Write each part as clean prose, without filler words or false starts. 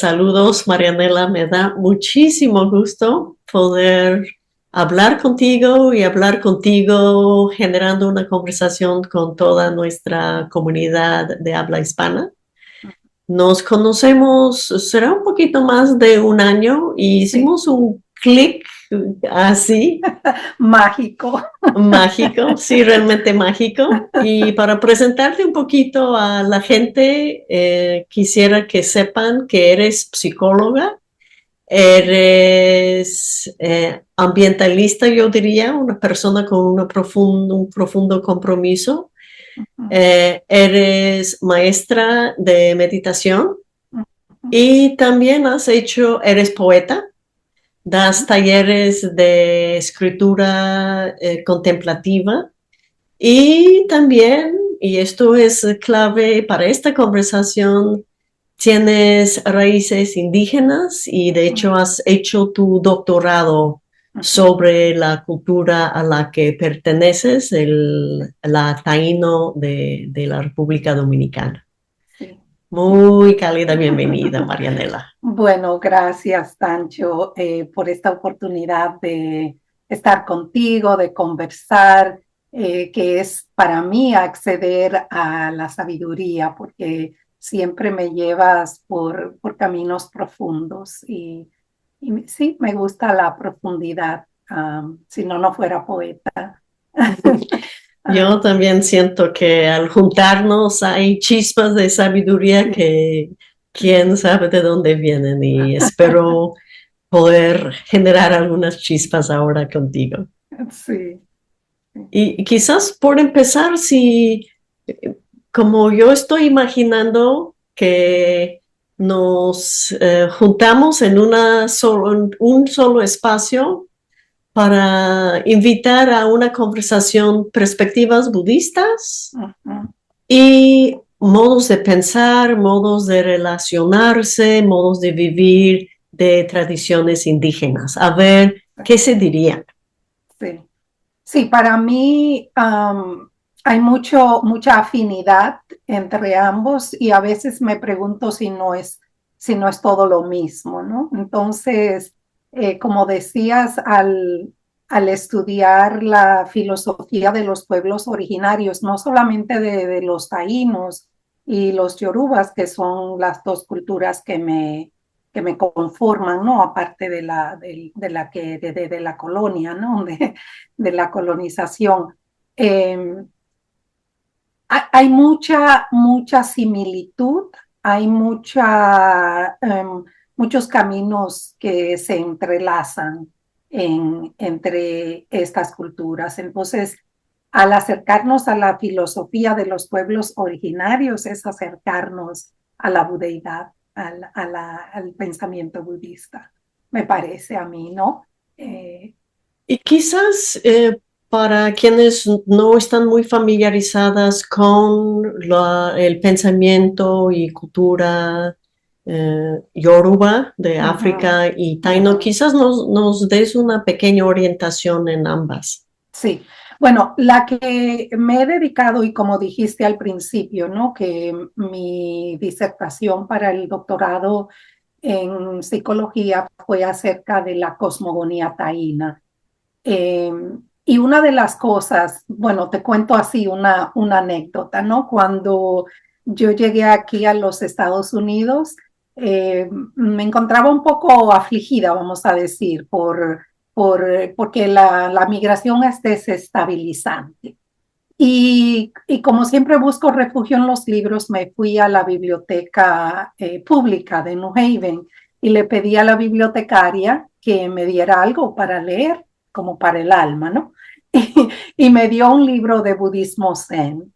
Saludos, Marianela. Me da muchísimo gusto poder hablar contigo y hablar contigo generando una conversación con toda nuestra comunidad de habla hispana. Nos conocemos, será un poquito más de un año y Sí, hicimos un clic así, mágico. mágico, sí, realmente mágico. Y para presentarte un poquito a la gente, quisiera que sepan que eres psicóloga. Eres ambientalista, yo diría, una persona con un profundo compromiso. Eres maestra de meditación y también eres poeta, das talleres de escritura contemplativa y también, y esto es clave para esta conversación, tienes raíces indígenas y de hecho has hecho tu doctorado sobre la cultura a la que perteneces, la taíno de la República Dominicana. Sí, sí. Muy cálida bienvenida, Marianela. Bueno, gracias, Tancho, por esta oportunidad de estar contigo, de conversar, que es para mí acceder a la sabiduría, porque siempre me llevas por caminos profundos y sí, me gusta la profundidad, si no, no fuera poeta. Yo Ah, también siento que al juntarnos hay chispas de sabiduría sí. que quién sabe de dónde vienen y espero poder generar algunas chispas ahora contigo. Sí. Y quizás por empezar, si como yo estoy imaginando que nos juntamos en en un solo espacio para invitar a una conversación perspectivas budistas Ujú. y modos de pensar, modos de relacionarse, modos de vivir de tradiciones indígenas. A ver, ¿qué se diría? Sí. Sí, para mí hay mucha afinidad entre ambos y a veces me pregunto si no es todo lo mismo, ¿no? Entonces, como decías, al estudiar la filosofía de los pueblos originarios, no solamente de los taínos y los yorubas, que son las dos culturas que me conforman, ¿no? Aparte de la colonia, ¿no? De la colonización. Eh, hay mucha similitud, hay muchos caminos que se entrelazan entre estas culturas. Entonces, al acercarnos a la filosofía de los pueblos originarios, es acercarnos a la budeidad, al pensamiento budista, me parece a mí, ¿no? Y quizás para quienes no están muy familiarizadas con el pensamiento y cultura yoruba de Uh-huh, África y Taino, uh-huh. quizás nos des una pequeña orientación en ambas. Sí, bueno, la que me he dedicado y como dijiste al principio, ¿no? Que mi disertación para el doctorado en psicología fue acerca de la cosmogonía taína. Eh, y una de las cosas, bueno, te cuento así una anécdota, ¿no? Cuando yo llegué aquí a los Estados Unidos, me encontraba un poco afligida, vamos a decir, porque la migración es desestabilizante. Y como siempre busco refugio en los libros, me fui a la biblioteca pública de New Haven y le pedí a la bibliotecaria que me diera algo para leer, como para el alma, ¿no? Y me dio un libro de budismo zen.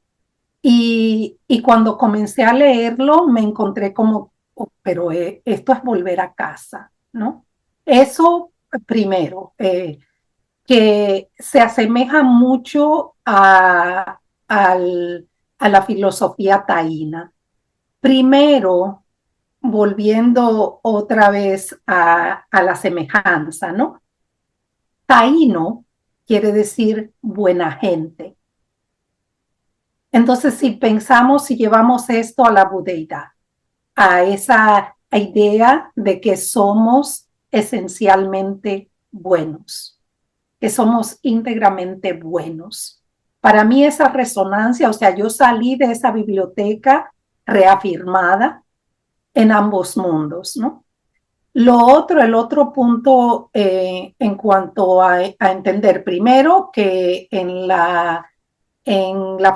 Y cuando comencé a leerlo, me encontré como, oh, pero esto es volver a casa, ¿no? Eso primero. Que se asemeja mucho a la filosofía taína. Primero, volviendo otra vez a la semejanza, ¿no? Taíno quiere decir buena gente. Entonces, si pensamos, si llevamos esto a la budeidad, a idea de que somos esencialmente buenos, que somos íntegramente buenos. Para mí esa resonancia, o sea, yo salí de esa biblioteca reafirmada en ambos mundos, ¿no? El otro punto en cuanto a entender, primero que en la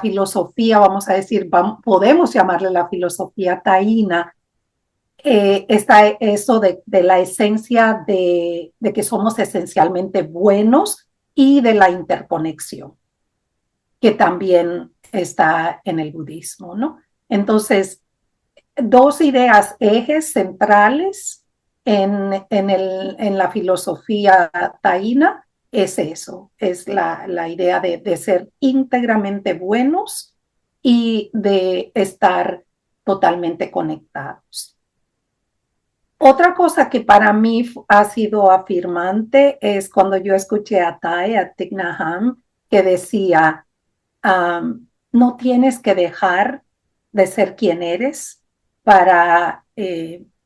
filosofía, vamos a decir, podemos llamarle la filosofía taína, está eso de la esencia de que somos esencialmente buenos y de la interconexión, que también está en el budismo, ¿no? Entonces, dos ideas, ejes centrales en la filosofía taína es eso, es la idea de ser íntegramente buenos y de estar totalmente conectados. Otra cosa que para mí ha sido afirmante es cuando yo escuché a Thich Nhat Hanh, que decía, no tienes que dejar de ser quien eres para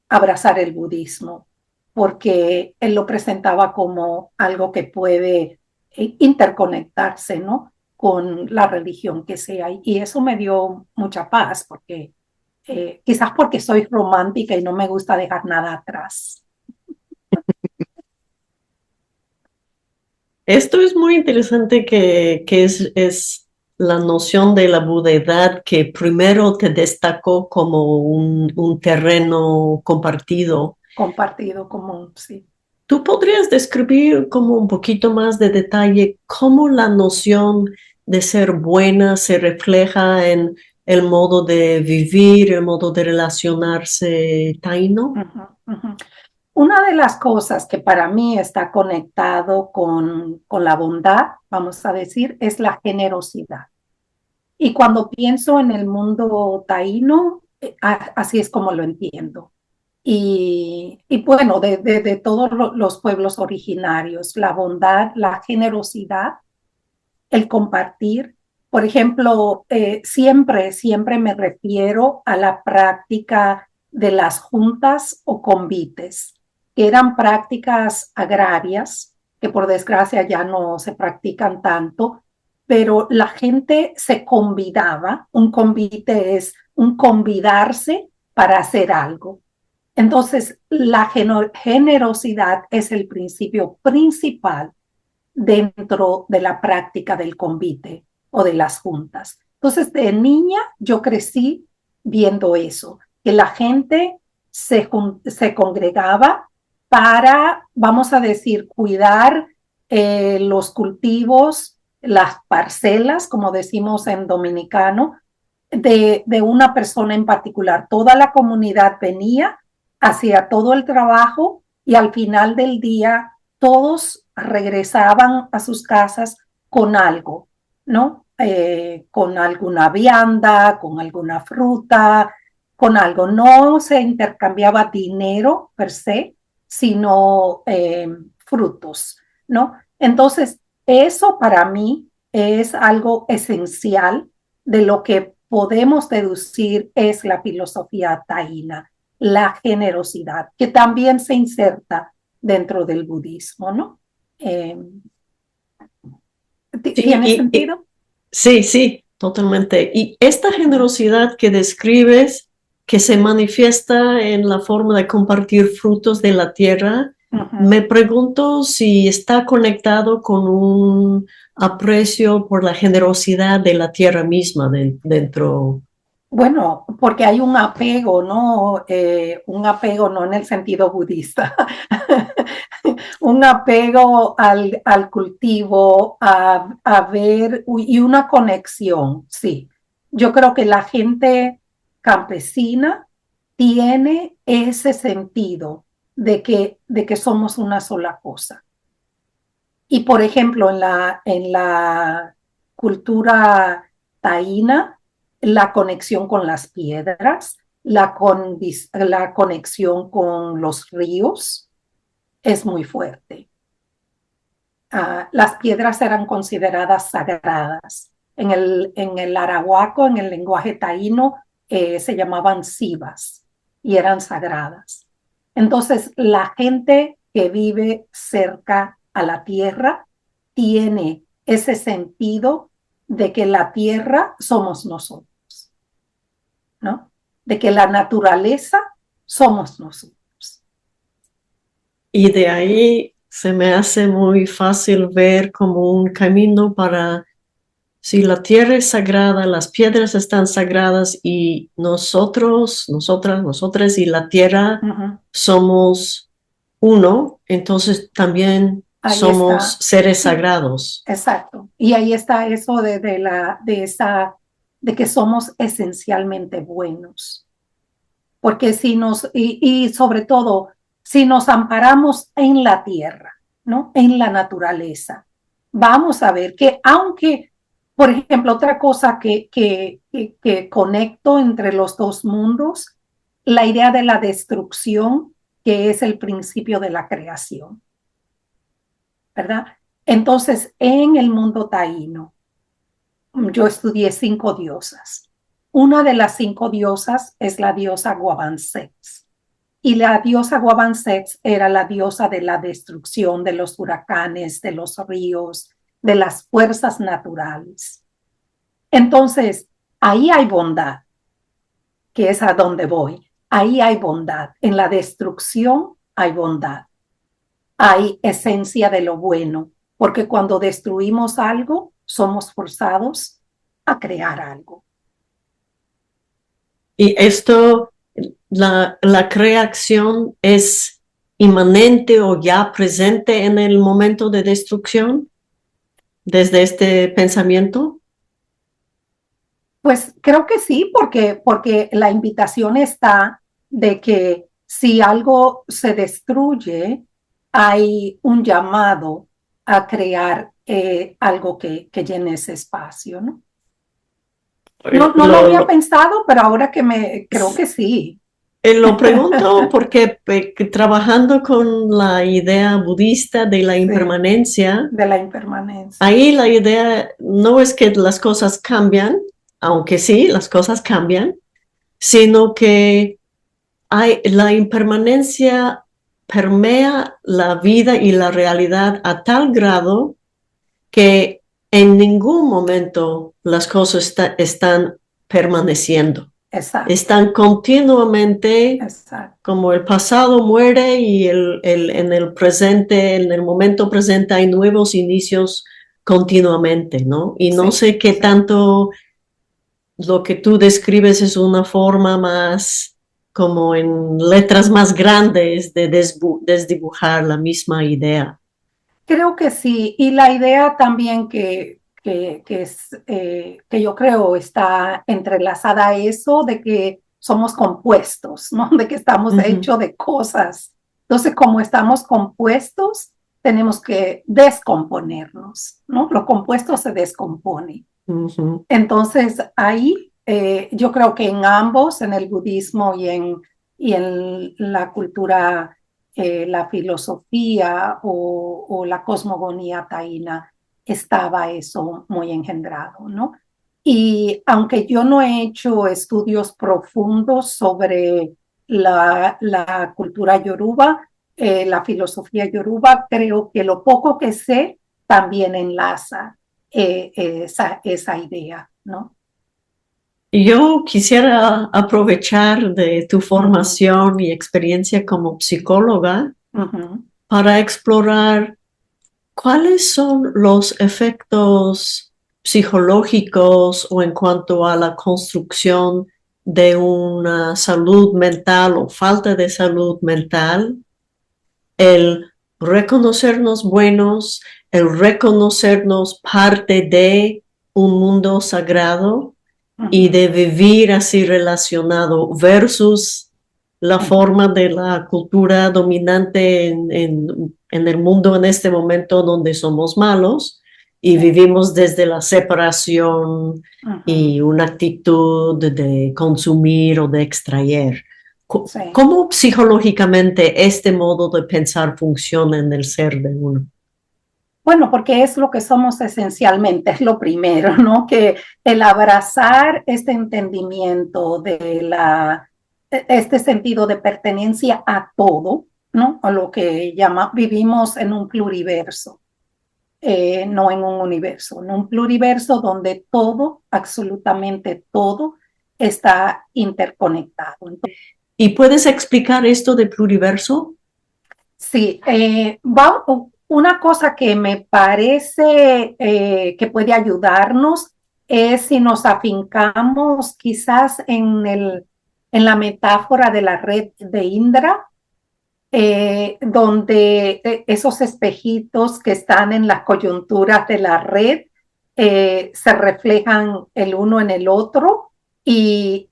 abrazar el budismo, porque él lo presentaba como algo que puede interconectarse, ¿no? Con la religión que sea. Y eso me dio mucha paz, porque quizás porque soy romántica y no me gusta dejar nada atrás. Esto es muy interesante que es la noción de la budeidad que primero te destacó como un terreno compartido. Compartido común, sí. ¿Tú podrías describir como un poquito más de detalle cómo la noción de ser buena se refleja en el modo de vivir, el modo de relacionarse taíno? Uh-huh, uh-huh. Una de las cosas que para mí está conectado con la bondad, vamos a decir, es la generosidad. Y cuando pienso en el mundo taíno, así es como lo entiendo. Y bueno, de todos los pueblos originarios, la bondad, la generosidad, el compartir. Por ejemplo, siempre me refiero a la práctica de las juntas o convites, que eran prácticas agrarias, que por desgracia ya no se practican tanto, pero la gente se convidaba, un convite es un convidarse para hacer algo. Entonces, la generosidad es el principio principal dentro de la práctica del convite o de las juntas. Entonces, de niña yo crecí viendo eso, que la gente se congregaba para, vamos a decir, cuidar los cultivos, las parcelas, como decimos en dominicano, de una persona en particular. Toda la comunidad venía, hacía todo el trabajo y al final del día todos regresaban a sus casas con algo, ¿no? Con alguna vianda, con alguna fruta, con algo. No se intercambiaba dinero per se, sino frutos, ¿no? Entonces, eso para mí es algo esencial de lo que podemos deducir es la filosofía taína, la generosidad, que también se inserta dentro del budismo, ¿no? Sí, ¿Tiene sentido? sí, sí, totalmente. Y esta generosidad que describes, que se manifiesta en la forma de compartir frutos de la tierra, me pregunto si está conectado con un aprecio por la generosidad de la tierra misma dentro. Bueno, porque hay un apego, ¿no? Un apego no en el sentido budista, un apego al cultivo, a ver, y una conexión, sí. Yo creo que la gente campesina tiene ese sentido de que somos una sola cosa. Y por ejemplo, en la cultura taína, la conexión con las piedras, la conexión con los ríos es muy fuerte. Las piedras eran consideradas sagradas. En el arahuaco, en el lenguaje taíno, se llamaban sivas y eran sagradas. Entonces, la gente que vive cerca a la tierra tiene ese sentido de que la tierra somos nosotros, ¿no? De que la naturaleza somos nosotros. Y de ahí se me hace muy fácil ver como un camino para, si la tierra es sagrada, las piedras están sagradas y nosotros, nosotras y la tierra somos uno, entonces también Ahí somos está, seres sí, sagrados. exacto. Y ahí está eso de que somos esencialmente buenos. Porque si y sobre todo, si nos amparamos en la tierra, ¿no? En la naturaleza, vamos a ver que aunque, por ejemplo, otra cosa que conecto entre los dos mundos, la idea de la destrucción, que es el principio de la creación, ¿verdad? Entonces, en el mundo taíno, yo estudié 5 diosas. Una de las 5 diosas es la diosa Guavansex. Y la diosa Guavansex era la diosa de la destrucción de los huracanes, de los ríos, de las fuerzas naturales. Entonces, ahí hay bondad, que es a donde voy. Ahí hay bondad. En la destrucción hay bondad. Hay esencia de lo bueno, porque cuando destruimos algo, somos forzados a crear algo. Y esto, la creación es inmanente o ya presente en el momento de destrucción desde este pensamiento. Pues creo que sí, porque la invitación está de que si algo se destruye, hay un llamado a crear algo que llene ese espacio, ¿no? No lo había Lo, pensado, pero ahora creo que sí. Lo pregunto porque trabajando con la idea budista de la Sí, impermanencia, de la impermanencia. ahí la idea no es que las cosas cambian, aunque sí, las cosas cambian, sino que la impermanencia permea la vida y la realidad a tal grado que en ningún momento las cosas están permaneciendo. Exacto, Están continuamente, exacto. como el pasado muere y en el presente, en el momento presente hay nuevos inicios continuamente, ¿no? Y no Sí, sé qué sí. tanto lo que tú describes es una forma más como en letras más grandes de desdibujar la misma idea. Creo que sí, y la idea también que yo creo está entrelazada a eso de que somos compuestos, ¿no? De que estamos Ujú, hechos de cosas. Entonces, como estamos compuestos, tenemos que descomponernos, ¿no? Lo compuesto se descompone. ujú. Entonces, ahí yo creo que en ambos, en el budismo y en la cultura, la filosofía o la cosmogonía taína, estaba eso muy engendrado, ¿no? Y aunque yo no he hecho estudios profundos sobre la cultura yoruba, la filosofía yoruba, creo que lo poco que sé también enlaza esa idea, ¿no? Yo quisiera aprovechar de tu Ujú, formación y experiencia como psicóloga ujú, para explorar cuáles son los efectos psicológicos o en cuanto a la construcción de una salud mental o falta de salud mental, el reconocernos buenos, el reconocernos parte de un mundo sagrado y ujú, de vivir así relacionado versus la ujú. forma de la cultura dominante en el mundo en este momento donde somos malos y Sí, vivimos desde la separación ujú, y una actitud de consumir o de extraer. sí. ¿Cómo psicológicamente este modo de pensar funciona en el ser de uno? Bueno, porque es lo que somos esencialmente, es lo primero, ¿no? Que el abrazar este entendimiento de este sentido de pertenencia a todo, ¿no? A lo que vivimos en un pluriverso, no en un universo, en un pluriverso donde todo, absolutamente todo, está interconectado. Entonces, ¿Y puedes explicar esto de pluriverso? sí, una cosa que me parece que puede ayudarnos es si nos afincamos quizás en la metáfora de la red de Indra, donde esos espejitos que están en las coyunturas de la red se reflejan el uno en el otro y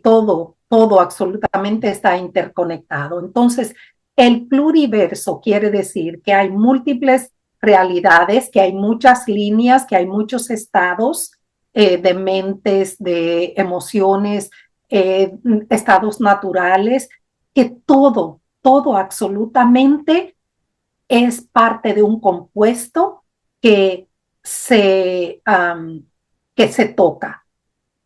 todo absolutamente está interconectado. Entonces, el pluriverso quiere decir que hay múltiples realidades, que hay muchas líneas, que hay muchos estados de mentes, de emociones, estados naturales, que todo absolutamente es parte de un compuesto que que se toca,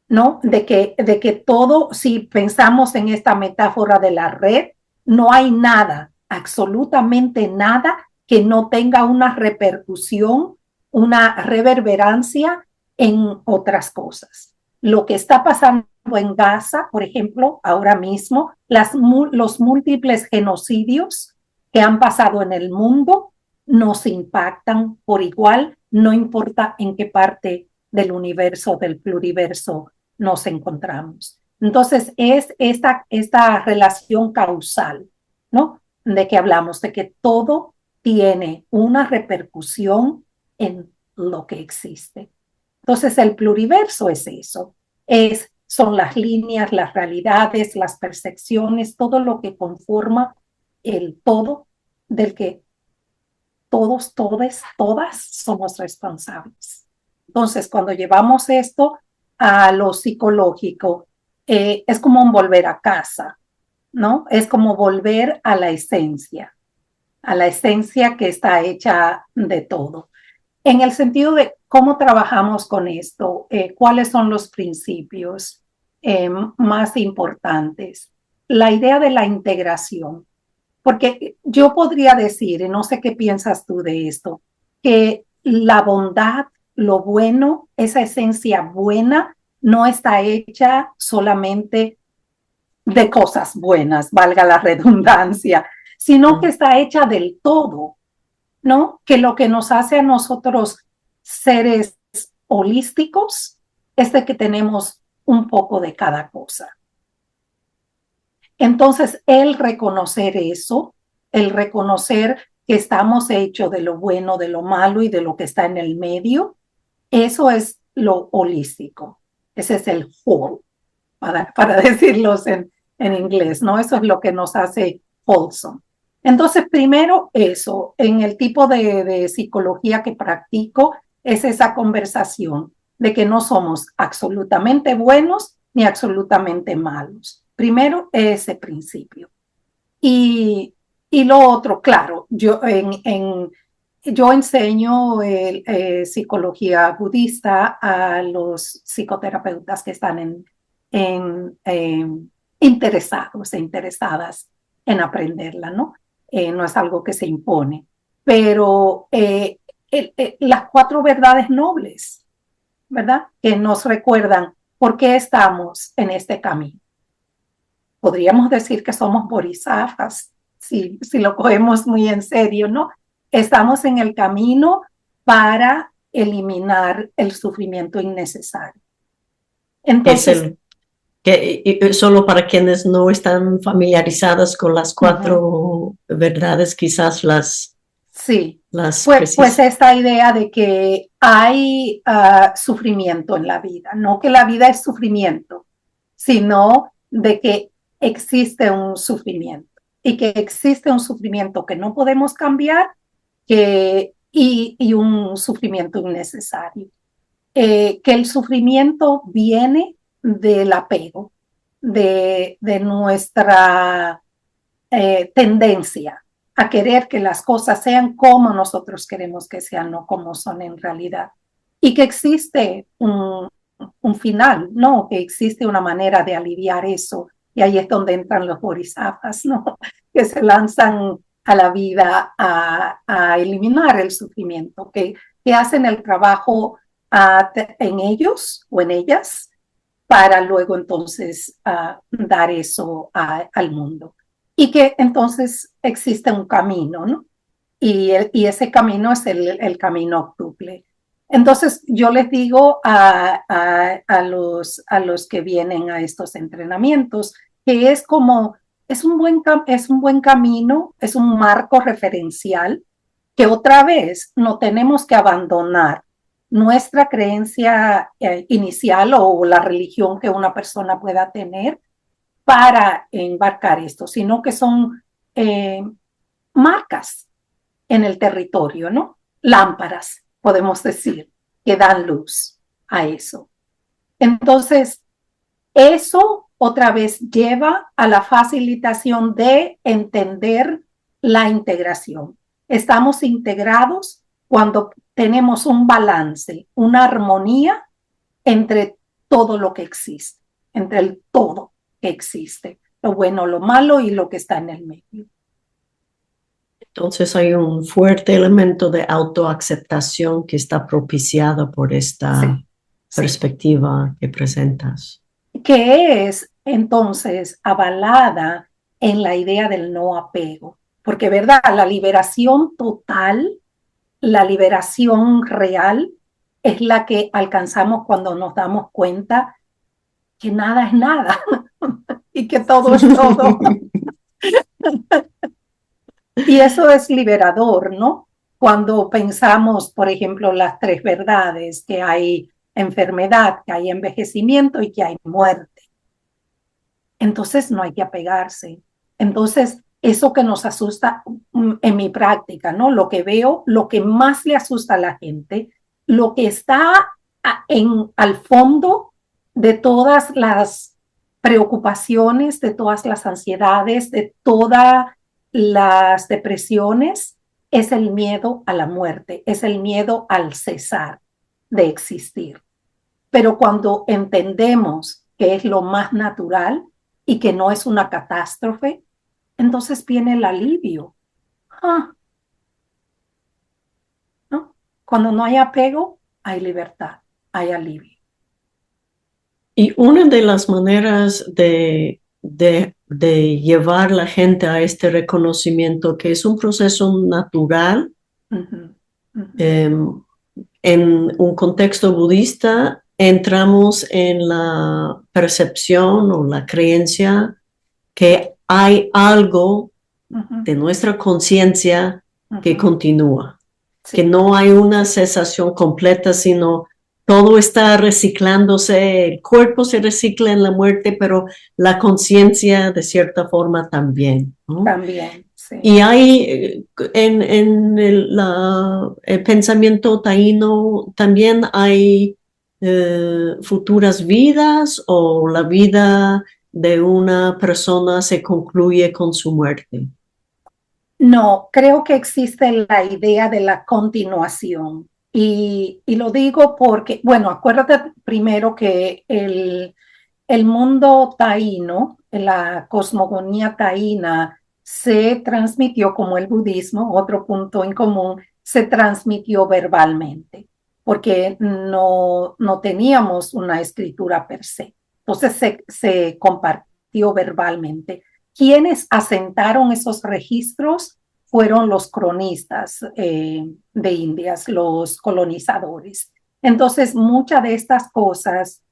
¿no? De que todo, si pensamos en esta metáfora de la red, no hay nada, absolutamente nada que no tenga una repercusión, una reverberancia en otras cosas. Lo que está pasando en Gaza, por ejemplo, ahora mismo, los múltiples genocidios que han pasado en el mundo nos impactan por igual, no importa en qué parte del universo, del pluriverso nos encontramos. Entonces, es esta relación causal, ¿no? De que hablamos, de que todo tiene una repercusión en lo que existe. Entonces, el pluriverso es eso, son las líneas, las realidades, las percepciones, todo lo que conforma el todo del que todas somos responsables. Entonces, cuando llevamos esto a lo psicológico, es como un volver a casa, ¿no? Es como volver a la esencia que está hecha de todo. En el sentido de cómo trabajamos con esto, cuáles son los principios más importantes. La idea de la integración, porque yo podría decir, y no sé qué piensas tú de esto, que la bondad, lo bueno, esa esencia buena, no está hecha solamente de cosas buenas, valga la redundancia, sino que está hecha del todo, ¿no? Que lo que nos hace a nosotros seres holísticos es de que tenemos un poco de cada cosa. Entonces, el reconocer eso, el reconocer que estamos hechos de lo bueno, de lo malo y de lo que está en el medio, eso es lo holístico. Ese es el whole, para decirlo en inglés, ¿no? Eso es lo que nos hace wholesome. Entonces, primero eso, en el tipo de psicología que practico, es esa conversación de que no somos absolutamente buenos ni absolutamente malos. Primero, ese principio. Y lo otro, claro, yo enseño psicología budista a los psicoterapeutas que están interesados e interesadas en aprenderla, ¿no? No es algo que se impone, pero las cuatro verdades nobles, ¿verdad? Que nos recuerdan por qué estamos en este camino. Podríamos decir que somos bodhisattvas, si lo cogemos muy en serio, ¿no? Estamos en el camino para eliminar el sufrimiento innecesario. Es Entonces, solo para quienes no están familiarizadas con las cuatro verdades, quizás sí, las pues esta idea de que hay sufrimiento en la vida, no que la vida es sufrimiento, sino de que existe un sufrimiento y que existe un sufrimiento que no podemos cambiar y un sufrimiento innecesario. Que el sufrimiento viene del apego, de nuestra tendencia a querer que las cosas sean como nosotros queremos que sean, no como son en realidad. Y que existe un final, ¿no? Que existe una manera de aliviar eso Y ahí es donde entran los bodhisattvas, ¿no? Que se lanzan a la vida a eliminar el sufrimiento, que hacen el trabajo en ellos o en ellas para luego entonces dar eso al mundo. Y que entonces existe un camino, ¿no? Y ese camino es el camino octuple. Entonces yo les digo a los que vienen a estos entrenamientos que es como, es un buen camino, es un marco referencial que otra vez no tenemos que abandonar nuestra creencia inicial o la religión que una persona pueda tener para embarcar esto, sino que son marcas en el territorio, ¿no? Lámparas, podemos decir, que dan luz a eso. Entonces, eso otra vez lleva a la facilitación de entender la integración. Estamos integrados cuando tenemos un balance, una armonía entre todo lo que existe, entre el todo que existe, lo bueno, lo malo y lo que está en el medio. Entonces hay un fuerte elemento de autoaceptación que está propiciado por esta perspectiva que presentas. Que es entonces avalada en la idea del no apego, porque verdad, la liberación total, la liberación real es la que alcanzamos cuando nos damos cuenta que nada es nada y que todo es todo. Y eso es liberador, ¿no? Cuando pensamos, por ejemplo, las tres verdades, que hay enfermedad, que hay envejecimiento y que hay muerte. Entonces no hay que apegarse. Entonces, eso que nos asusta en mi práctica, ¿no? Lo que veo, lo que más le asusta a la gente, lo que está al fondo de todas las preocupaciones, de todas las ansiedades, de todas las depresiones, es el miedo a la muerte, es el miedo al cesar de existir. Pero cuando entendemos que es lo más natural y que no es una catástrofe, entonces viene el alivio. ¿No? Cuando no hay apego, hay libertad, hay alivio. Y una de las maneras de llevar la gente a este reconocimiento, que es un proceso natural, en un contexto budista, entramos en la percepción o la creencia que hay algo de nuestra conciencia que continúa, que no hay una cesación completa, sino todo está reciclándose, el cuerpo se recicla en la muerte, pero la conciencia de cierta forma también, ¿no? También, sí. Y hay en el pensamiento taíno también hay futuras vidas, o la vida de una persona se concluye con su muerte. No, creo que existe la idea de la continuación. Y lo digo porque, bueno, acuérdate primero que el mundo taíno, la cosmogonía taína, se transmitió como el budismo, otro punto en común, se transmitió verbalmente, porque no teníamos una escritura per se. Entonces se compartió verbalmente. Quienes asentaron esos registros fueron los cronistas de Indias, los colonizadores. Entonces, muchas de estas cosas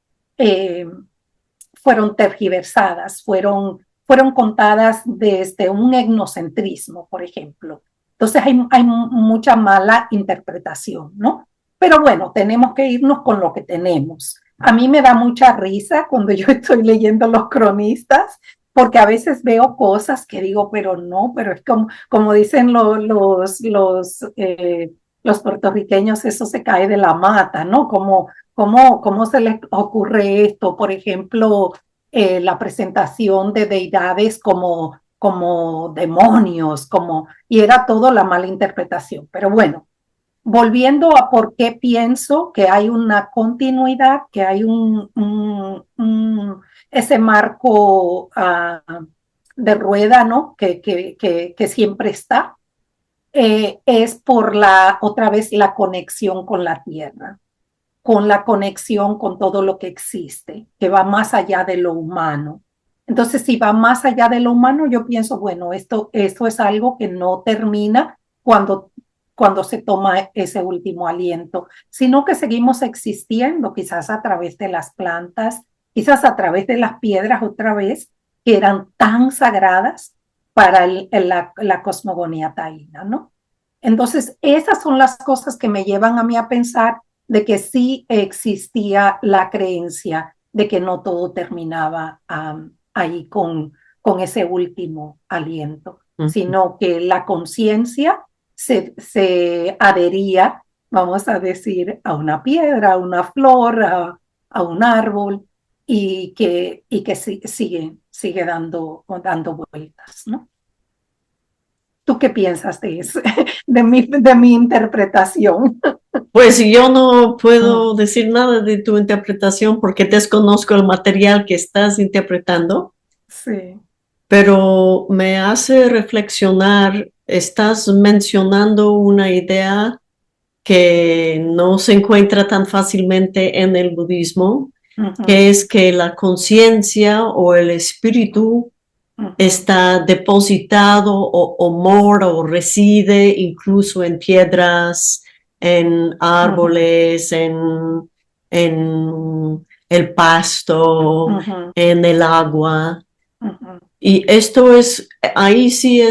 fueron tergiversadas, fueron contadas desde un etnocentrismo, por ejemplo. Entonces hay mucha mala interpretación, ¿no? Pero bueno, tenemos que irnos con lo que tenemos. A mí me da mucha risa cuando yo estoy leyendo los cronistas, porque a veces veo cosas que digo, pero no, pero es como dicen los puertorriqueños, eso se cae de la mata, ¿no? ¿Cómo se les ocurre esto? Por ejemplo, la presentación de deidades como demonios, y era todo la mala interpretación. Pero bueno, volviendo a por qué pienso que hay una continuidad, que hay ese marco de rueda, ¿no? Que siempre está, es por otra vez, la conexión con la tierra, con la conexión con todo lo que existe, que va más allá de lo humano. Entonces, si va más allá de lo humano, yo pienso, bueno, esto es algo que no termina cuando se toma ese último aliento, sino que seguimos existiendo, quizás a través de las plantas, quizás a través de las piedras otra vez, que eran tan sagradas para la cosmogonía taína, ¿no? Entonces, esas son las cosas que me llevan a mí a pensar de que sí existía la creencia de que no todo terminaba ahí con ese último aliento, sino que la conciencia se adhería, vamos a decir, a una piedra, a una flor, a un árbol, y que sigue dando vueltas, ¿no? ¿Tú qué piensas de eso, de mi interpretación? Pues yo no puedo decir nada de tu interpretación porque desconozco el material que estás interpretando, Sí. pero me hace reflexionar, estás mencionando una idea que no se encuentra tan fácilmente en el budismo, que es que la conciencia o el espíritu está depositado o mora o reside incluso en piedras, en árboles, en el pasto, en el agua. Y esto es, ahí sí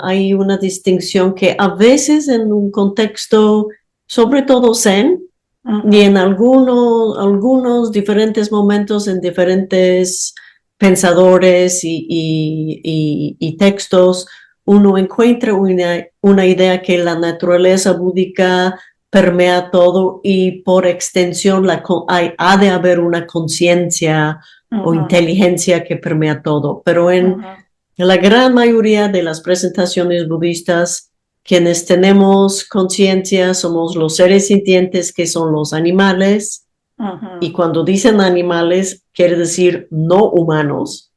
hay una distinción que a veces en un contexto, sobre todo zen, y en algunos diferentes momentos en diferentes pensadores y textos, uno encuentra una idea que la naturaleza búdica permea todo y por extensión ha de haber una conciencia o inteligencia que permea todo. Pero en la gran mayoría de las presentaciones budistas, quienes tenemos conciencia somos los seres sintientes que son los animales. Y cuando dicen animales, quiere decir no humanos.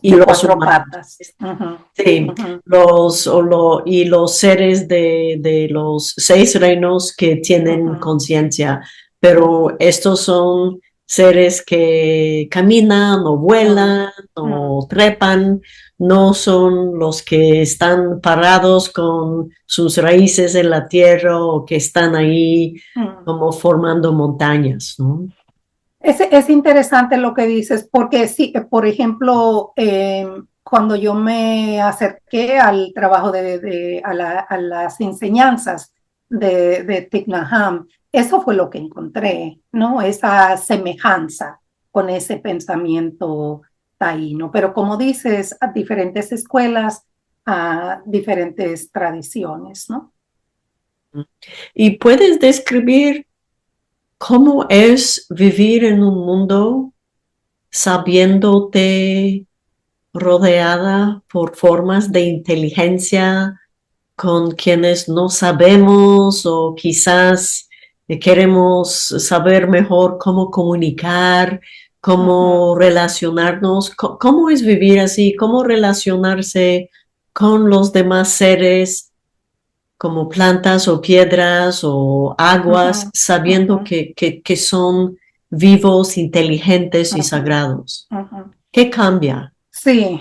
Y los cuatro humanos. patas. Sí, y los seres de los 6 reinos que tienen conciencia, pero estos son seres que caminan o vuelan o trepan, no son los que están parados con sus raíces en la tierra o que están ahí como formando montañas, ¿no? Es interesante lo que dices, porque sí, por ejemplo, cuando yo me acerqué al trabajo a las enseñanzas de Thich Nhat Hanh, eso fue lo que encontré, ¿no? Esa semejanza con ese pensamiento taíno. Pero como dices, a diferentes escuelas, a diferentes tradiciones, ¿no? ¿Y puedes describir cómo es vivir en un mundo sabiéndote rodeada por formas de inteligencia con quienes no sabemos o quizás queremos saber mejor cómo comunicar, cómo relacionarnos? ¿Cómo es vivir así? ¿Cómo relacionarse con los demás seres como plantas o piedras o aguas, sabiendo que son vivos, inteligentes y sagrados? ¿Qué cambia? Sí,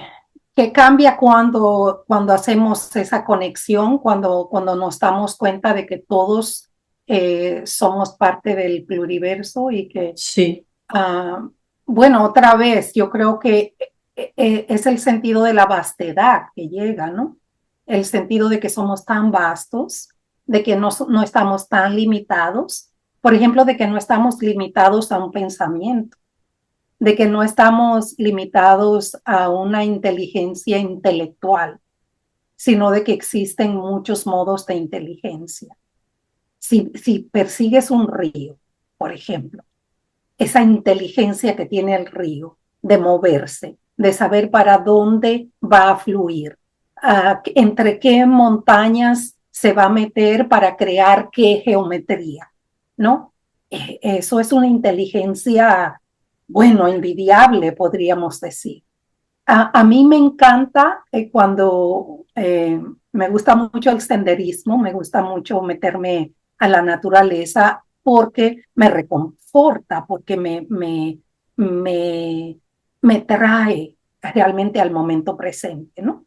que cambia cuando hacemos esa conexión, cuando nos damos cuenta de que todos somos parte del pluriverso y que, Sí. bueno, otra vez, yo creo que es el sentido de la vastedad que llega, ¿no? El sentido de que somos tan vastos, de que no estamos tan limitados, por ejemplo, de que no estamos limitados a un pensamiento, de que no estamos limitados a una inteligencia intelectual, sino de que existen muchos modos de inteligencia. Si persigues un río, por ejemplo, esa inteligencia que tiene el río de moverse, de saber para dónde va a fluir, entre qué montañas se va a meter para crear qué geometría, ¿no? Eso es una inteligencia bueno, envidiable, podríamos decir. A mí me encanta cuando me gusta mucho el senderismo, me gusta mucho meterme a la naturaleza porque me reconforta, porque me trae realmente al momento presente, ¿no?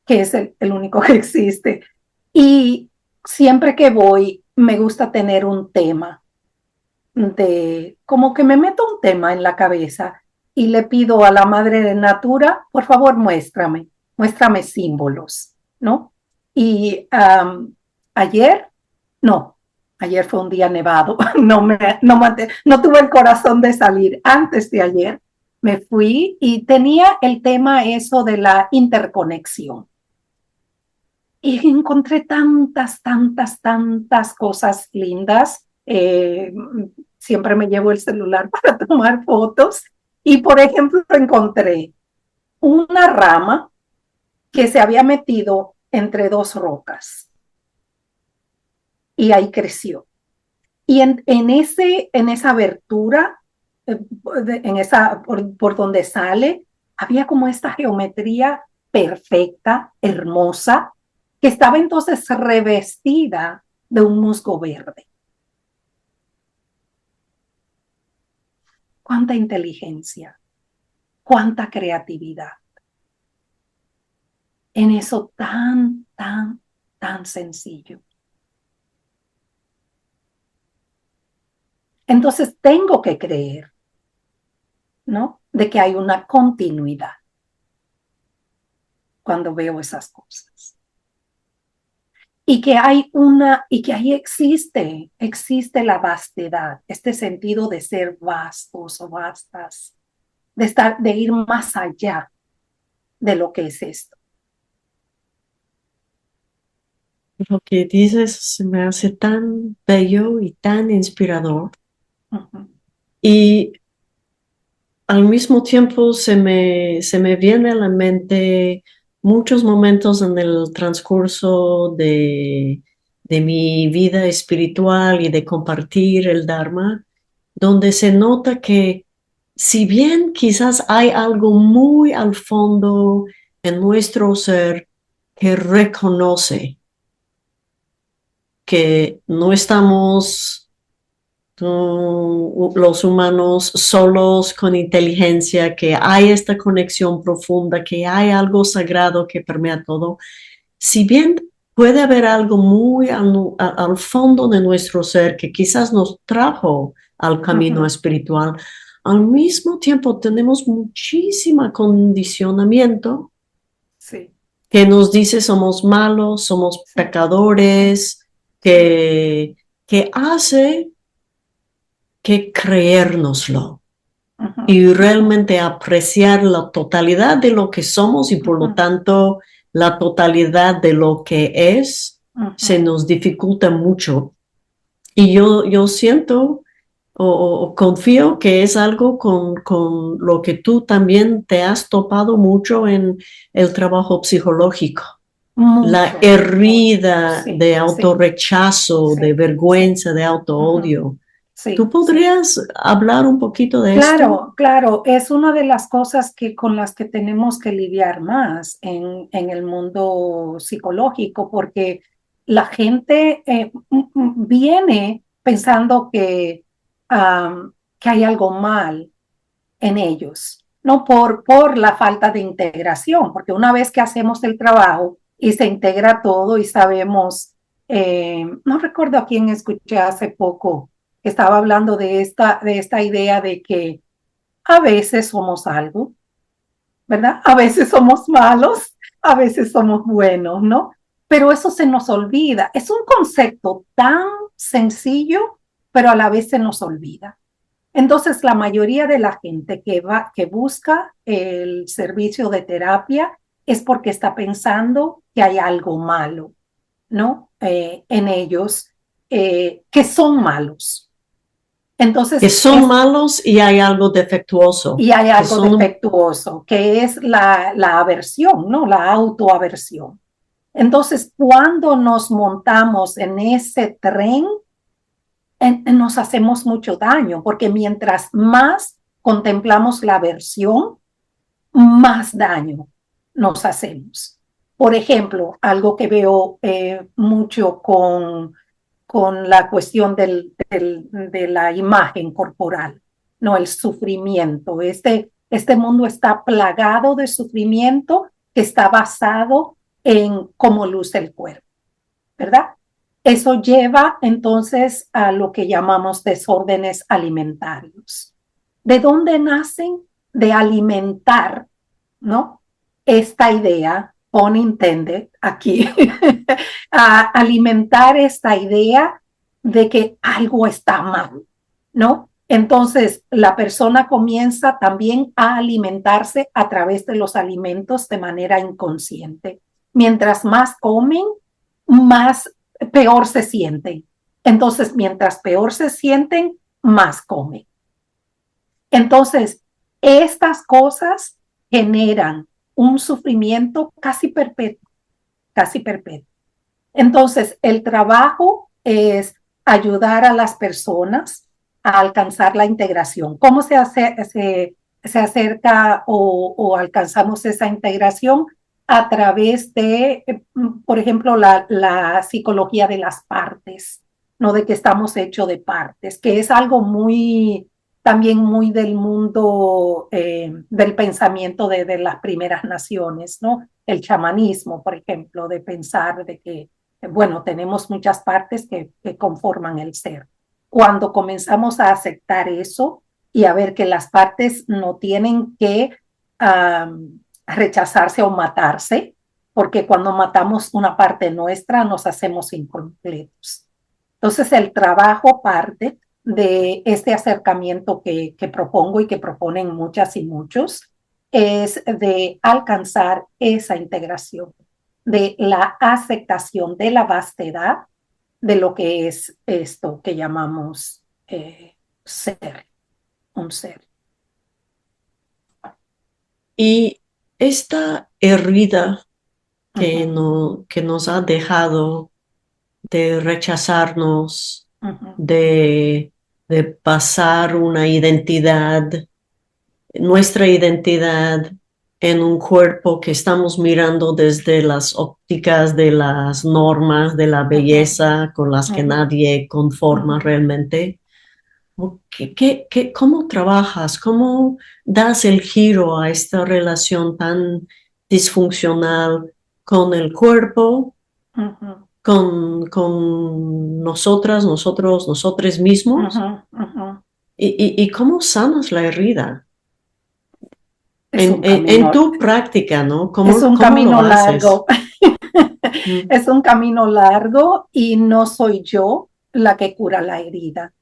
Que es el único que existe. Y siempre que voy, me gusta tener un tema como que me meto un tema en la cabeza y le pido a la madre de natura, por favor, muéstrame símbolos, ¿no? Y ayer, no, ayer fue un día nevado, no tuve el corazón de salir. Antes de ayer me fui y tenía el tema eso de la interconexión. Y encontré tantas cosas lindas. Siempre me llevo el celular para tomar fotos. Y, por ejemplo, encontré una rama que se había metido entre dos rocas. Y ahí creció. Y en esa abertura, por donde sale, había como esta geometría perfecta, hermosa, que estaba entonces revestida de un musgo verde. Cuánta inteligencia, cuánta creatividad en eso tan sencillo. Entonces tengo que creer, ¿no? De que hay una continuidad cuando veo esas cosas. Y que ahí existe la vastedad, este sentido de ser vastos o vastas, de ir más allá de lo que es esto. Lo que dices se me hace tan bello y tan inspirador. Uh-huh. Y al mismo tiempo se me viene a la mente muchos momentos en el transcurso de mi vida espiritual y de compartir el Dharma, donde se nota que si bien quizás hay algo muy al fondo en nuestro ser que reconoce que no estamos los humanos solos con inteligencia, que hay esta conexión profunda, que hay algo sagrado que permea todo. Si bien puede haber algo muy al fondo de nuestro ser que quizás nos trajo al camino espiritual, al mismo tiempo tenemos muchísimo condicionamiento Sí. que nos dice somos malos, somos pecadores, que hace que creérnoslo y realmente apreciar la totalidad de lo que somos y por lo tanto la totalidad de lo que es se nos dificulta mucho. Y yo siento o confío que es algo con lo que tú también te has topado mucho en el trabajo psicológico. Mucho, La herida sí, de autorrechazo, sí, de vergüenza, sí. de autoodio. ¿Tú Sí, sí. podrías hablar un poquito de esto? Claro, es una de las cosas con las que tenemos que lidiar más en el mundo psicológico, porque la gente viene pensando que hay algo mal en ellos, no por la falta de integración, porque una vez que hacemos el trabajo y se integra todo y sabemos, no recuerdo a quién escuché hace poco que estaba hablando de esta idea de que a veces somos algo, ¿verdad? A veces somos malos, a veces somos buenos, ¿no? Pero eso se nos olvida. Es un concepto tan sencillo, pero a la vez se nos olvida. Entonces, la mayoría de la gente que busca el servicio de terapia es porque está pensando que hay algo malo, ¿no? En ellos, que son malos. Que Entonces, son malos y hay algo defectuoso. y hay Que algo son, defectuoso, que es la aversión, ¿no? La autoaversión. Entonces, cuando nos montamos en ese tren, nos hacemos mucho daño, porque mientras más contemplamos la aversión, más daño nos hacemos. Por ejemplo, algo que veo mucho con la cuestión de la imagen corporal, no el sufrimiento. Este mundo está plagado de sufrimiento que está basado en cómo luce el cuerpo, ¿verdad? Eso lleva entonces a lo que llamamos desórdenes alimentarios. ¿De dónde nacen? De alimentar, ¿no? Esta idea, pun intended, aquí, a alimentar esta idea de que algo está mal, ¿no? Entonces, la persona comienza también a alimentarse a través de los alimentos de manera inconsciente. Mientras más comen, más peor se sienten. Entonces, mientras peor se sienten, más comen. Entonces, estas cosas generan un sufrimiento casi perpetuo, casi perpetuo. Entonces, el trabajo es ayudar a las personas a alcanzar la integración. ¿Cómo se acerca o alcanzamos esa integración? A través de, por ejemplo, la psicología de las partes, no de que estamos hechos de partes, que es algo muy, también muy del mundo del pensamiento de las primeras naciones, ¿no? El chamanismo, por ejemplo, de pensar de que, bueno, tenemos muchas partes que conforman el ser. Cuando comenzamos a aceptar eso y a ver que las partes no tienen que rechazarse o matarse, porque cuando matamos una parte nuestra nos hacemos incompletos. Entonces el trabajo parte de este acercamiento que propongo y que proponen muchas y muchos, es de alcanzar esa integración, de la aceptación de la vastedad de lo que es esto que llamamos ser, un ser. Y esta herida que, Uh-huh. no, que nos ha dejado de rechazarnos, Uh-huh. de pasar una identidad, nuestra identidad en un cuerpo que estamos mirando desde las ópticas de las normas de la Uh-huh. belleza con las que Uh-huh. nadie conforma Uh-huh. realmente. ¿Cómo trabajas? ¿Cómo das el giro a esta relación tan disfuncional con el cuerpo, Uh-huh. con nosotras, nosotros, nosotros mismos? Uh-huh. Uh-huh. ¿Y cómo sanas la herida? Es un En camino, tu práctica, ¿no? es un ¿Cómo lo camino haces? largo. Mm. Es un camino largo y no soy yo la que cura la herida.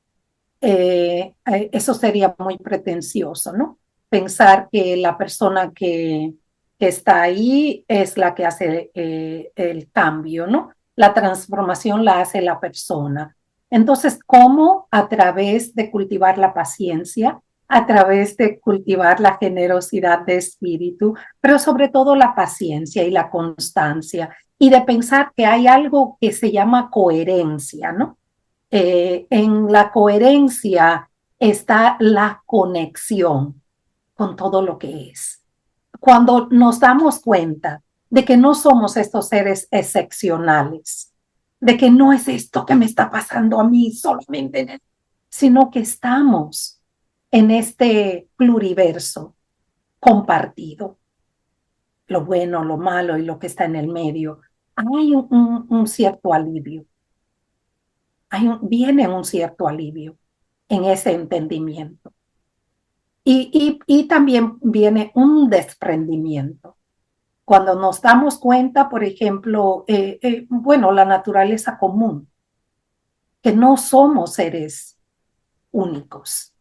Eso sería muy pretencioso, ¿no? Pensar que la persona que está ahí es la que hace el cambio, ¿no? La transformación la hace la persona. Entonces, ¿cómo? A través de cultivar la paciencia, a través de cultivar la generosidad de espíritu, pero sobre todo la paciencia y la constancia, y de pensar que hay algo que se llama coherencia, ¿no? En la coherencia está la conexión con todo lo que es. Cuando nos damos cuenta de que no somos estos seres excepcionales, de que no es esto que me está pasando a mí solamente, sino que estamos en este pluriverso compartido, lo bueno, lo malo y lo que está en el medio, hay un cierto alivio, viene un cierto alivio en ese entendimiento. Y también viene un desprendimiento. Cuando nos damos cuenta, por ejemplo, bueno, la naturaleza común, que no somos seres únicos.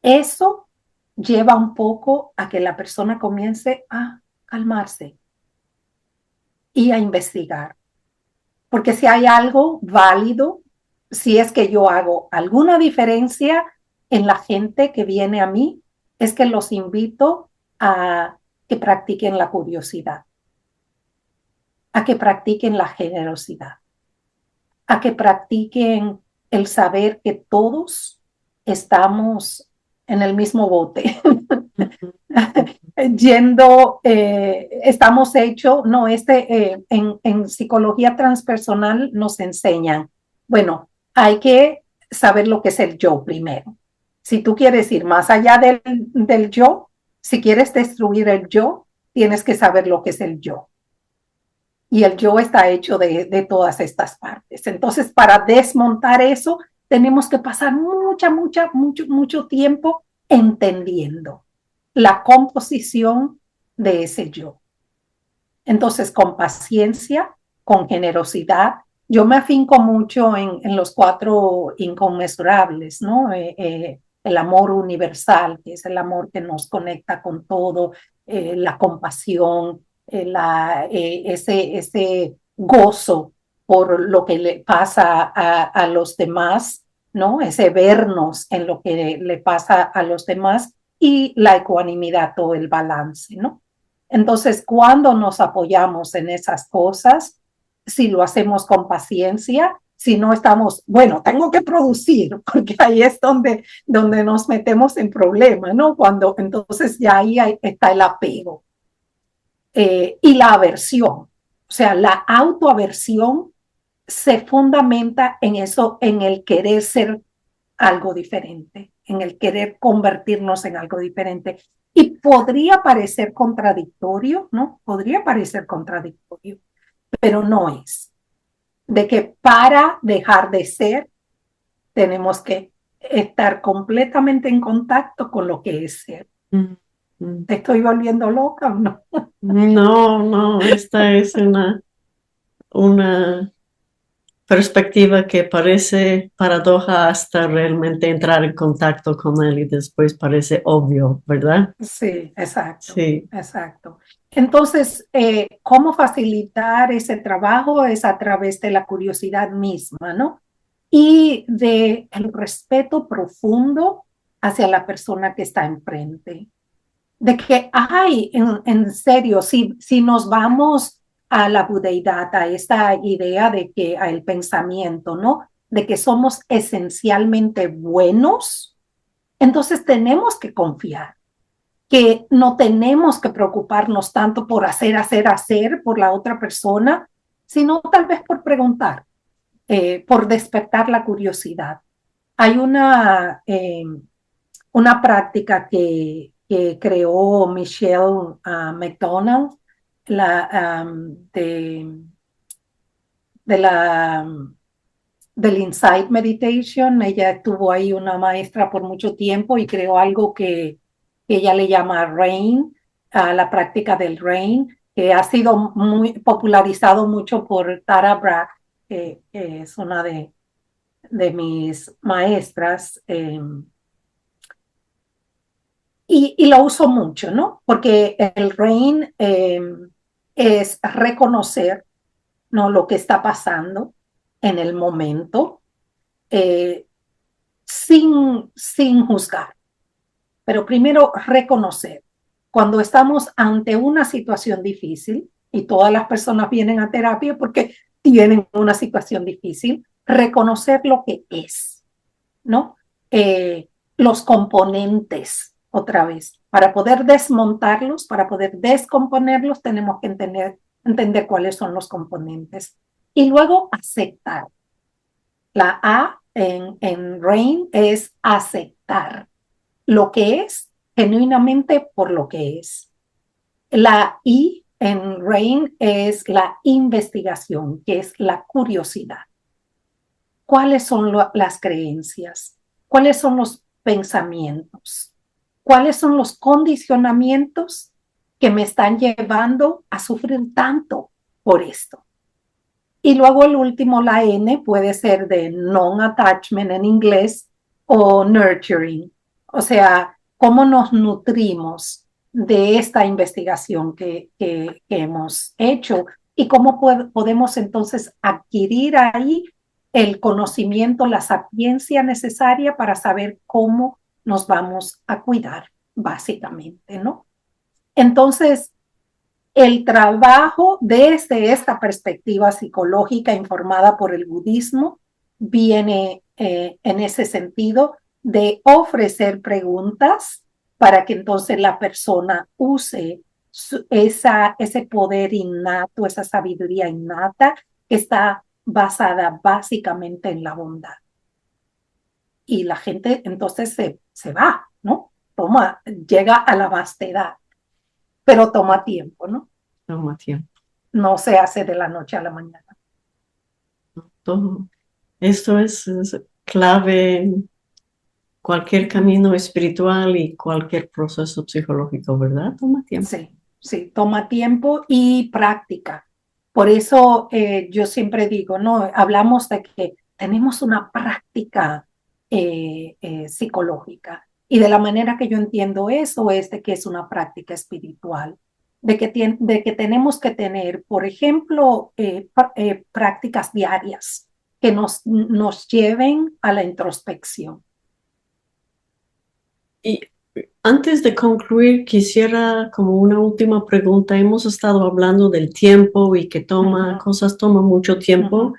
Eso lleva un poco a que la persona comience a calmarse y a investigar. Porque si hay algo válido, si es que yo hago alguna diferencia en la gente que viene a mí, es que los invito a que practiquen la curiosidad, a que practiquen la generosidad, a que practiquen el saber que todos estamos en el mismo bote. ujú, Estamos hechos, no, en psicología transpersonal nos enseñan, bueno, hay que saber lo que es el yo primero. Si tú quieres ir más allá del yo, si quieres destruir el yo, tienes que saber lo que es el yo. Y el yo está hecho de todas estas partes. Entonces, para desmontar eso, tenemos que pasar mucho tiempo entendiendo la composición de ese yo. Entonces, con paciencia, con generosidad, yo me afinco mucho en los cuatro inconmensurables, ¿no? El amor universal, que es el amor que nos conecta con todo, la compasión, ese gozo por lo que le pasa a los demás, ¿no? Ese vernos en lo que le pasa a los demás y la ecuanimidad o el balance, ¿no? Entonces, cuando nos apoyamos en esas cosas, si lo hacemos con paciencia, si no estamos, bueno, tengo que producir, porque ahí es donde nos metemos en problemas, ¿no? Cuando entonces ya ahí está el apego y la aversión. O sea, la autoaversión se fundamenta en eso, en el querer ser algo diferente, en el querer convertirnos en algo diferente. Y podría parecer contradictorio, ¿no? Podría parecer contradictorio, pero no es. De que para dejar de ser, tenemos que estar completamente en contacto con lo que es ser. ujú. ¿Te estoy volviendo loca o no? No, no, esta es una perspectiva que parece paradoja hasta realmente entrar en contacto con él y después parece obvio, ¿verdad? Sí, exacto, Sí. exacto. Entonces, ¿cómo facilitar ese trabajo? Es a través de la curiosidad misma, ¿no? Y de el respeto profundo hacia la persona que está enfrente. De que, ay, en serio, si nos vamos a la budeidad, a esta idea de que, a el pensamiento, ¿no? De que somos esencialmente buenos, entonces tenemos que confiar que no tenemos que preocuparnos tanto por hacer por la otra persona, sino tal vez por preguntar, por despertar la curiosidad. Hay una práctica que creó Michelle McDonald la, de la, del Insight Meditation. Ella estuvo ahí una maestra por mucho tiempo y creó algo que ella le llama RAIN, la práctica del RAIN, que ha sido muy popularizado mucho por Tara Brach, que es una de mis maestras. Y lo uso mucho, ¿no? Porque el RAIN es reconocer, ¿no? Lo que está pasando en el momento eh, sin juzgar, pero primero reconocer. Cuando estamos ante una situación difícil, y todas las personas vienen a terapia porque tienen una situación difícil, reconocer lo que es, ¿no? Los componentes, otra vez. Para poder desmontarlos, para poder descomponerlos, tenemos que entender cuáles son los componentes. Y luego aceptar. La A en RAIN es aceptar lo que es genuinamente por lo que es. La I en RAIN es la investigación, que es la curiosidad. ¿Cuáles son las creencias? ¿Cuáles son los pensamientos? ¿Cuáles son los condicionamientos que me están llevando a sufrir tanto por esto? Y luego el último, la N, puede ser de non-attachment en inglés o nurturing. O sea, cómo nos nutrimos de esta investigación que hemos hecho y cómo podemos entonces adquirir ahí el conocimiento, la sapiencia necesaria para saber cómo nos vamos a cuidar, básicamente, ¿no? Entonces, el trabajo desde esta perspectiva psicológica informada por el budismo viene en ese sentido de ofrecer preguntas para que entonces la persona use ese poder innato, esa sabiduría innata que está basada básicamente en la bondad. Y la gente entonces se va, ¿no? Llega a la vastedad, pero toma tiempo, ¿no? Toma tiempo. No se hace de la noche a la mañana. Todo. Esto es clave en cualquier camino espiritual y cualquier proceso psicológico, ¿verdad? Toma tiempo. Sí, sí, toma tiempo y práctica. Por eso yo siempre digo, ¿no? Hablamos de que tenemos una práctica psicológica. Y de la manera que yo entiendo eso es de que es una práctica espiritual, de que tenemos que tener, por ejemplo, prácticas diarias que nos lleven a la introspección. Y antes de concluir, quisiera como una última pregunta. Hemos estado hablando del tiempo y que cosas toman mucho tiempo.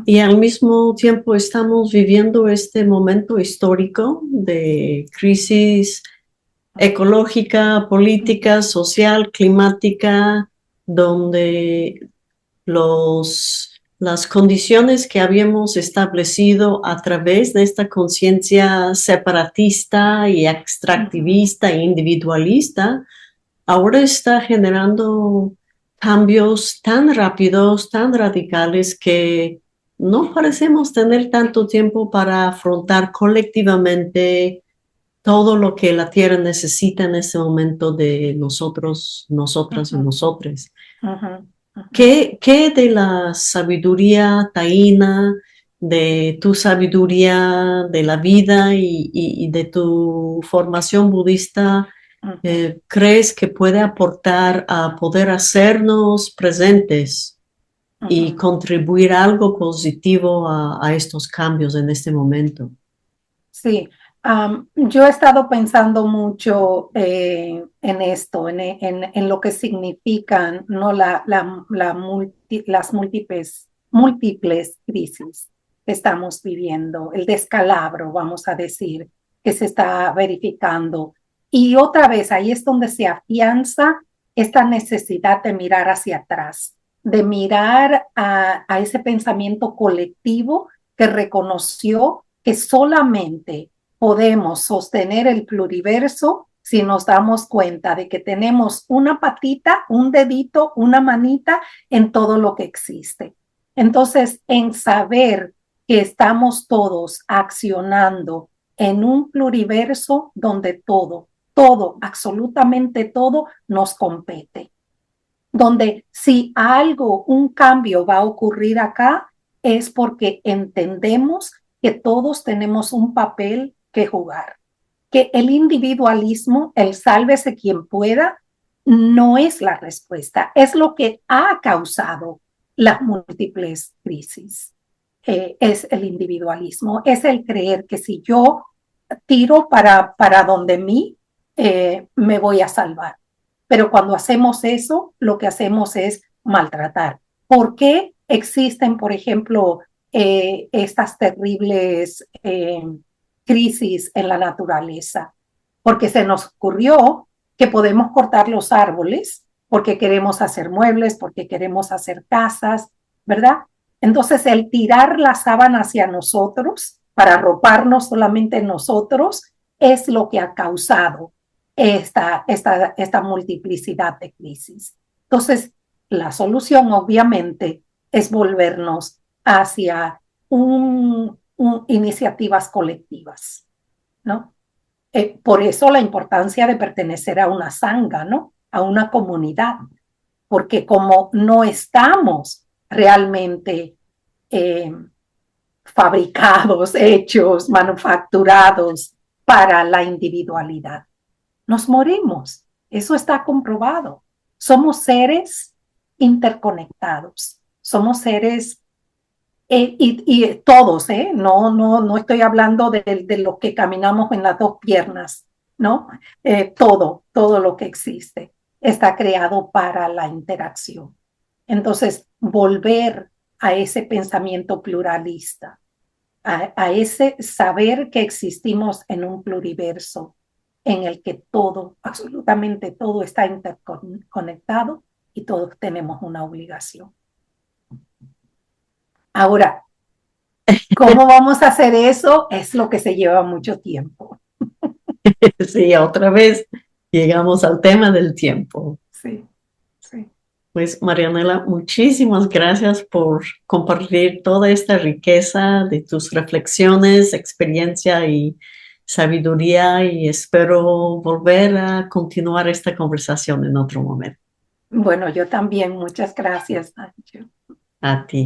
Y al mismo tiempo estamos viviendo este momento histórico de crisis ecológica, política, social, climática, donde las condiciones que habíamos establecido a través de esta conciencia separatista y extractivista e individualista, ahora está generando cambios tan rápidos, tan radicales, que no parecemos tener tanto tiempo para afrontar colectivamente todo lo que la Tierra necesita en este momento de nosotros, nosotras y nosotres. ¿Qué de la sabiduría taína, de tu sabiduría de la vida y de tu formación budista crees que puede aportar a poder hacernos presentes y contribuir algo positivo a estos cambios en este momento? Sí, yo he estado pensando mucho en esto, en lo que significan, ¿no? Las múltiples crisis que estamos viviendo, el descalabro, vamos a decir, que se está verificando. Y otra vez, ahí es donde se afianza esta necesidad de mirar hacia atrás, de mirar a ese pensamiento colectivo que reconoció que solamente podemos sostener el pluriverso si nos damos cuenta de que tenemos una patita, un dedito, una manita en todo lo que existe. Entonces, en saber que estamos todos accionando en un pluriverso donde todo, absolutamente todo nos compete, donde si algo, un cambio va a ocurrir acá, es porque entendemos que todos tenemos un papel que jugar, que el individualismo, el sálvese quien pueda, no es la respuesta, es lo que ha causado las múltiples crisis. Es el individualismo, es el creer que si yo tiro para donde mí, me voy a salvar. Pero cuando hacemos eso, lo que hacemos es maltratar. ¿Por qué existen, por ejemplo, estas terribles crisis en la naturaleza? Porque se nos ocurrió que podemos cortar los árboles porque queremos hacer muebles, porque queremos hacer casas, ¿verdad? Entonces, el tirar la sábana hacia nosotros para arroparnos solamente nosotros es lo que ha causado esta multiplicidad de crisis. Entonces, la solución obviamente es volvernos hacia iniciativas colectivas, ¿no? Por eso la importancia de pertenecer a una sangha, ¿no? A una comunidad, porque como no estamos realmente fabricados, hechos, manufacturados para la individualidad, nos morimos. Eso está comprobado. Somos seres interconectados. Somos seres, y todos, no estoy hablando de los que caminamos en las dos piernas, ¿no? Todo lo que existe está creado para la interacción. Entonces, volver a ese pensamiento pluralista, a ese saber que existimos en un pluriverso en el que todo, absolutamente todo está interconectado y todos tenemos una obligación. Ahora, ¿cómo vamos a hacer eso? Es lo que se lleva mucho tiempo. Sí, otra vez llegamos al tema del tiempo. Sí, sí. Pues Marianela, muchísimas gracias por compartir toda esta riqueza de tus reflexiones, experiencia y sabiduría y espero volver a continuar esta conversación en otro momento. Bueno, yo también. Muchas gracias, Nacho. A ti.